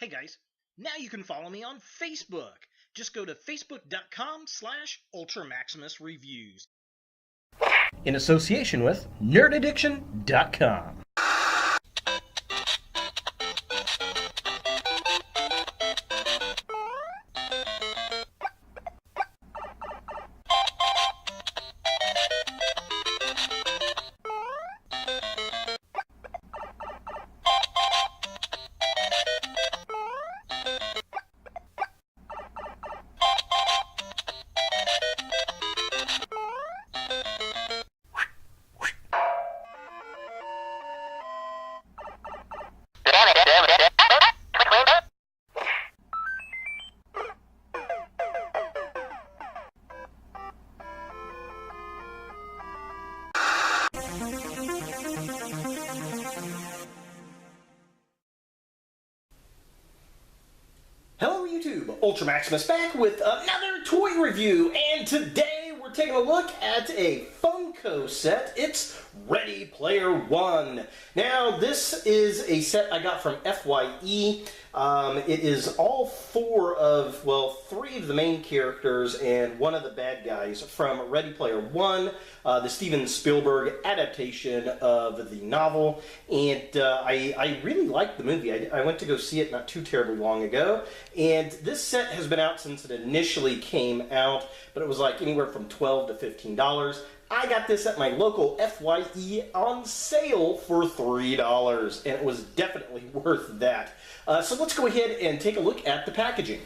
Hey guys, now you can follow me on Facebook. Just go to facebook.com/UltraMaximusReviews. In association with nerdaddiction.com. Hello YouTube, Ultra Maximus back with another toy review, and today we're taking a look at a Funko set. It's Ready Player One. Now this is a set I got from FYE. It is all three of the main characters and one of the bad guys from Ready Player One, the Steven Spielberg adaptation of the novel. And I really liked the movie. I went to go see it not too terribly long ago. And this set has been out since it initially came out, but it was like anywhere from $12 to $15. I got this at my local FYE on sale for $3, and it was definitely worth that. So let's go ahead and take a look at the packaging.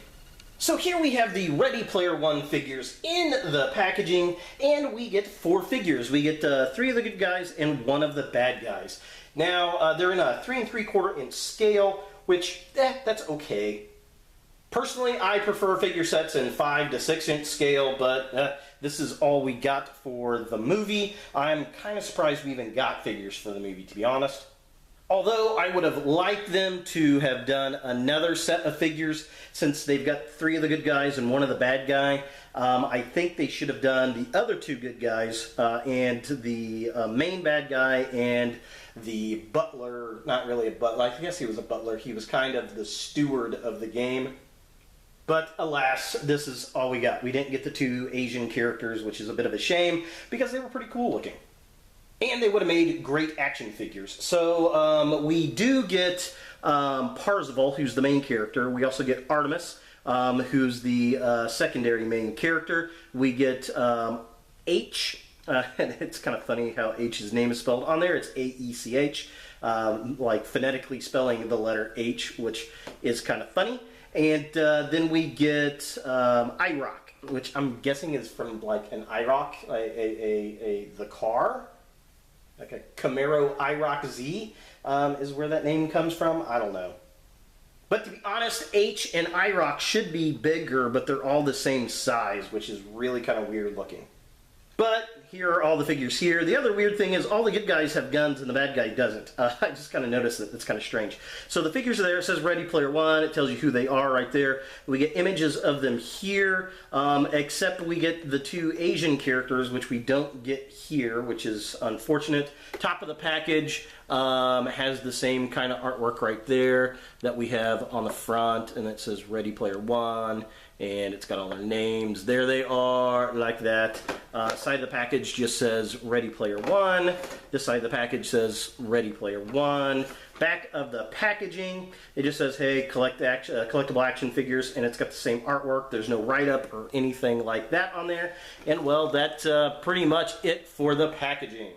So here we have the Ready Player One figures in the packaging, and we get 4 figures. We get 3 of the good guys and 1 of the bad guys. Now, they're in a 3 3/4 inch scale, which, that's okay. Personally, I prefer figure sets in 5 to 6 inch scale, but this is all we got for the movie. I'm kind of surprised we even got figures for the movie, to be honest. Although I would have liked them to have done another set of figures, since they've got 3 of the good guys and 1 of the bad guy. I think they should have done the other 2 good guys and the main bad guy and the butler. Not really a butler. I guess he was a butler. He was kind of the steward of the game. But alas, this is all we got. We didn't get the 2 Asian characters, which is a bit of a shame, because they were pretty cool looking. And they would have made great action figures. So we do get Parzival, who's the main character. We also get Artemis, who's the secondary main character. We get H, and it's kind of funny how H's name is spelled on there. It's A-E-C-H, like phonetically spelling the letter H, which is kind of funny. And then we get I-R0k, which I'm guessing is from like an I-R0k, the car. Like a Camaro I-R0k Z is where that name comes from. I don't know. But to be honest, H and I-R0k should be bigger, but they're all the same size, which is really kind of weird looking. But here are all the figures here. The other weird thing is all the good guys have guns and the bad guy doesn't. I just kind of noticed that. It's kind of strange. So the figures are there. It says Ready Player One. It tells you who they are right there. We get images of them here, except we get the 2 Asian characters, which we don't get here, which is unfortunate. Top of the package has the same kind of artwork right there that we have on the front, and it says Ready Player One. And it's got all their names. There they are, like that. Side of the package just says Ready Player One. This side of the package says Ready Player One. Back of the packaging, it just says, hey, collectible action figures, and it's got the same artwork. There's no write-up or anything like that on there. And, well, that's pretty much it for the packaging.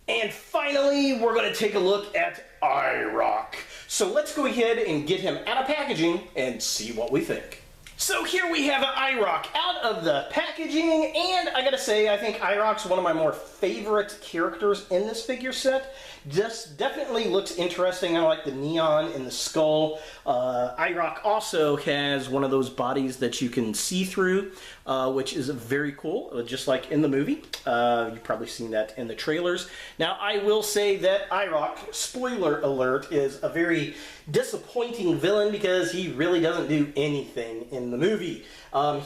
And finally, we're going to take a look at I-R0k. So let's go ahead and get him out of packaging and see what we think. So here we have an I-R0k out of the packaging, and I gotta say, I think I-R0k's one of my more favorite characters in this figure set. Just definitely looks interesting. I like the neon in the skull. I-R0k also has one of those bodies that you can see through, which is very cool, just like in the movie. You've probably seen that in the trailers. Now, I will say that I-R0k, spoiler alert, is a very disappointing villain because he really doesn't do anything in the movie.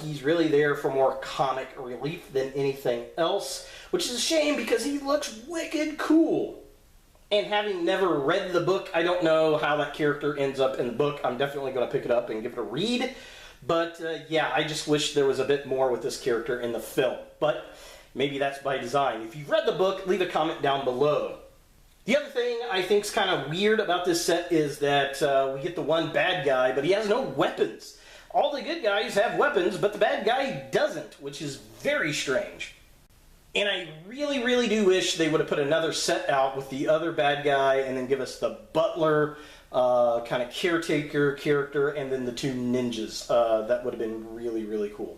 He's really there for more comic relief than anything else, which is a shame because he looks wicked cool. And having never read the book, I don't know how that character ends up in the book. I'm definitely going to pick it up and give it a read. But yeah, I just wish there was a bit more with this character in the film. But maybe that's by design. If you've read the book, leave a comment down below. The other thing I think is kind of weird about this set is that we get the one bad guy, but he has no weapons. All the good guys have weapons, but the bad guy doesn't, which is very strange. And I really, really do wish they would have put another set out with the other bad guy and then give us the butler, kind of caretaker character, and then the two ninjas. That would have been really, really cool.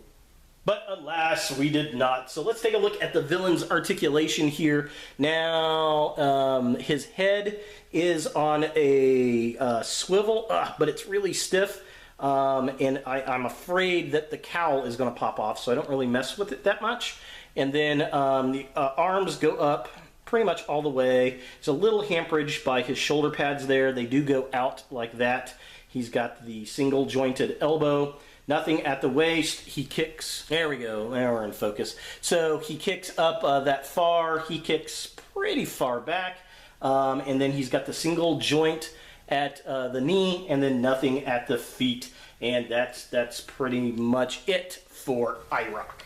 But alas, we did not. So let's take a look at the villain's articulation here. Now, his head is on a swivel, but it's really stiff. And I'm afraid that the cowl is going to pop off, so I don't really mess with it that much. And then the arms go up pretty much all the way. It's a little hampered by his shoulder pads there. They do go out like that. He's got the single jointed elbow. Nothing at the waist. He kicks. There we go. Now we're in focus. So he kicks up that far. He kicks pretty far back. And then he's got the single joint at the knee, and then nothing at the feet. And that's pretty much it for I-R0k.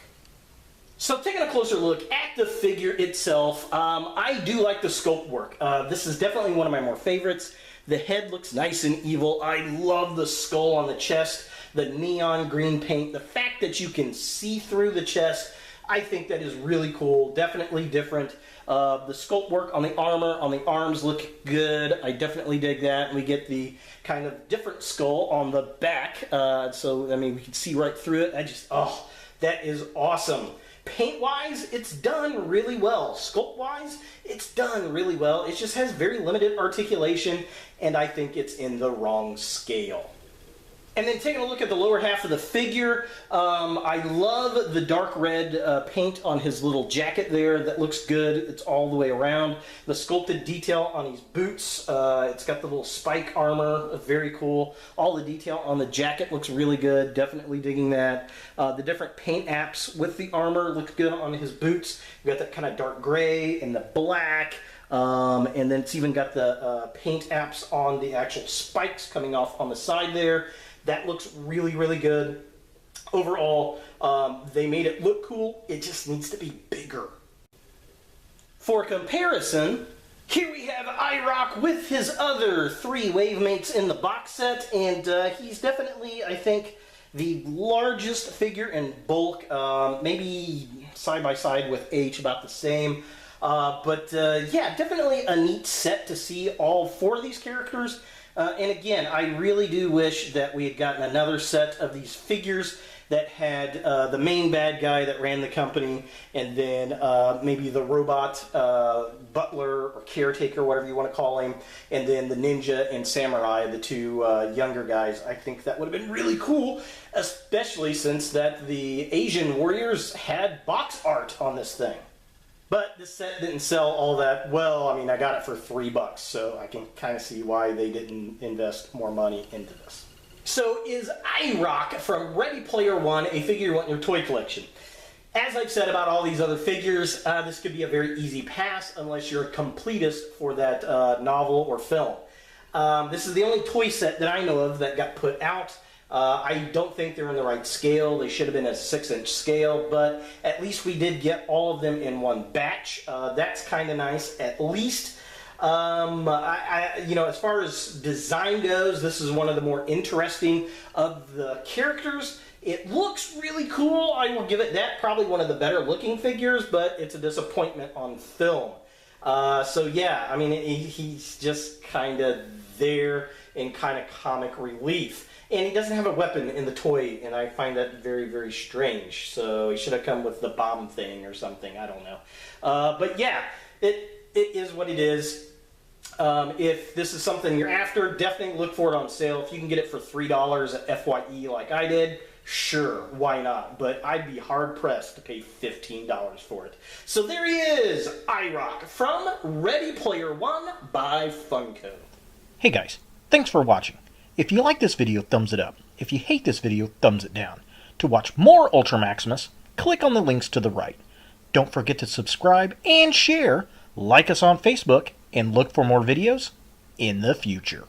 So taking a closer look at the figure itself, I do like the sculpt work. This is definitely one of my more favorites. The head looks nice and evil. I love the skull on the chest, the neon green paint, the fact that you can see through the chest. I think that is really cool, definitely different. The sculpt work on the armor, on the arms look good. I definitely dig that. We get the kind of different skull on the back. So, I mean, we can see right through it. That is awesome. Paint-wise, it's done really well. Sculpt-wise, it's done really well. It just has very limited articulation, and I think it's in the wrong scale. And then taking a look at the lower half of the figure, I love the dark red paint on his little jacket there. That looks good. It's all the way around. The sculpted detail on his boots. It's got the little spike armor. Very cool. All the detail on the jacket looks really good. Definitely digging that. The different paint apps with the armor look good on his boots. You've got that kind of dark gray and the black. And then it's even got the paint apps on the actual spikes coming off on the side there. That looks really, really good. Overall, they made it look cool. It just needs to be bigger. For comparison, here we have I-R0k with his other three wave mates in the box set, and he's definitely, I think, the largest figure in bulk, maybe side by side with H, about the same. Yeah, definitely a neat set to see all four of these characters. And again, I really do wish that we had gotten another set of these figures that had the main bad guy that ran the company, and then maybe the robot butler or caretaker, whatever you want to call him, and then the ninja and samurai, the two younger guys. I think that would have been really cool, especially since that the Asian warriors had box art on this thing. But this set didn't sell all that well. I mean, I got it for $3, so I can kind of see why they didn't invest more money into this. So is I-R0k from Ready Player One a figure you want in your toy collection? As I've said about all these other figures, this could be a very easy pass unless you're a completist for that novel or film. This is the only toy set that I know of that got put out. I don't think they're in the right scale. They should have been a 6-inch scale, but at least we did get all of them in one batch. That's kind of nice, at least. You know, as far as design goes, this is one of the more interesting of the characters. It looks really cool. I will give it that. Probably one of the better looking figures, but it's a disappointment on film. So yeah, I mean, he's just kind of there in kind of comic relief. And he doesn't have a weapon in the toy, and I find that very, very strange. So he should have come with the bomb thing or something. I don't know. But yeah, it is what it is. If this is something you're after, definitely look for it on sale. If you can get it for $3 at FYE like I did, sure, why not? But I'd be hard-pressed to pay $15 for it. So there he is, I-R0k from Ready Player One by Funko. Hey guys, thanks for watching. If you like this video, thumbs it up. If you hate this video, thumbs it down. To watch more Ultra Maximus, click on the links to the right. Don't forget to subscribe and share, like us on Facebook, and look for more videos in the future.